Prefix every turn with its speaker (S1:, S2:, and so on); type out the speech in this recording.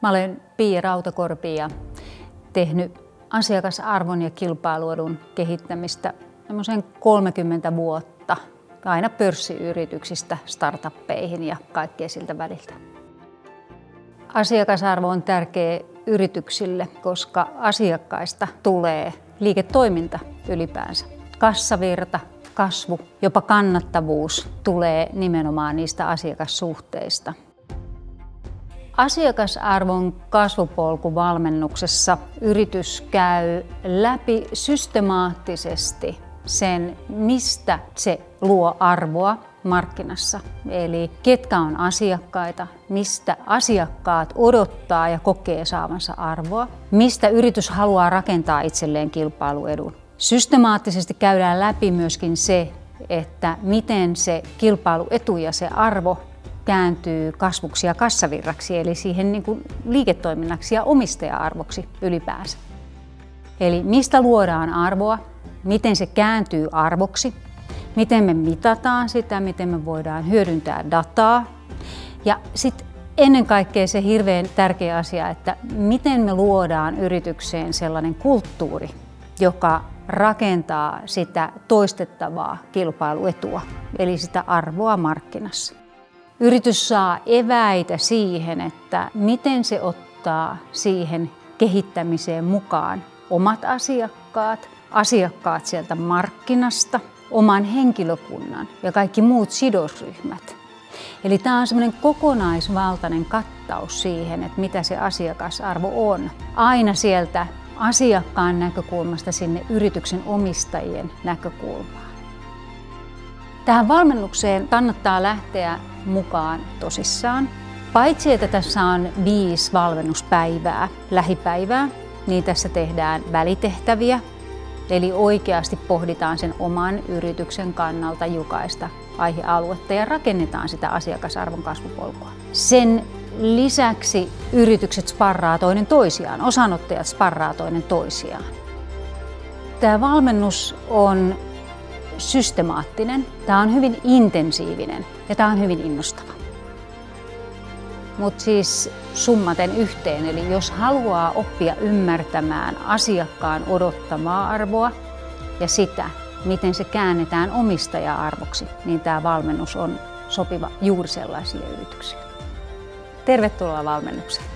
S1: Mä olen Pia Rautakorpi ja tehnyt asiakasarvon ja kilpailuedun kehittämistä 30 vuotta, aina pörssiyrityksistä startuppeihin ja kaikkea siltä väliltä. Asiakasarvo on tärkeä yrityksille, koska asiakkaista tulee liiketoiminta ylipäänsä. Kassavirta, kasvu, jopa kannattavuus tulee nimenomaan niistä asiakassuhteista. Asiakasarvon kasvupolkuvalmennuksessa yritys käy läpi systemaattisesti sen, mistä se luo arvoa markkinassa. Eli ketkä on asiakkaita, mistä asiakkaat odottaa ja kokee saavansa arvoa, mistä yritys haluaa rakentaa itselleen kilpailuedun. Systemaattisesti käydään läpi myöskin se, että miten se kilpailuetu ja se arvo kääntyy kasvuksi ja kassavirraksi, eli siihen liiketoiminnaksi ja omistaja-arvoksi ylipäänsä. Eli mistä luodaan arvoa, miten se kääntyy arvoksi, miten me mitataan sitä, miten me voidaan hyödyntää dataa. Ja sitten ennen kaikkea se hirveän tärkeä asia, että miten me luodaan yritykseen sellainen kulttuuri, joka rakentaa sitä toistettavaa kilpailuetua, eli sitä arvoa markkinassa. Yritys saa eväitä siihen, että miten se ottaa siihen kehittämiseen mukaan omat asiakkaat sieltä markkinasta, oman henkilökunnan ja kaikki muut sidosryhmät. Eli tämä on semmoinen kokonaisvaltainen kattaus siihen, että mitä se asiakasarvo on. Aina sieltä asiakkaan näkökulmasta sinne yrityksen omistajien näkökulmaan. Tähän valmennukseen kannattaa lähteä mukaan tosissaan. Paitsi että tässä on 5 valmennuspäivää, lähipäivää, niin tässä tehdään välitehtäviä. Eli oikeasti pohditaan sen oman yrityksen kannalta jokaista aihealuetta ja rakennetaan sitä asiakasarvon kasvupolkua. Sen lisäksi yritykset sparraa toinen toisiaan, osanottajat sparraa toinen toisiaan. Tämä valmennus on systemaattinen, tämä on hyvin intensiivinen ja tämä on hyvin innostava. Mutta siis summaten yhteen, eli jos haluaa oppia ymmärtämään asiakkaan odottamaa arvoa ja sitä, miten se käännetään omistaja-arvoksi, niin tämä valmennus on sopiva juuri sellaisille yrityksille. Tervetuloa valmennukseen!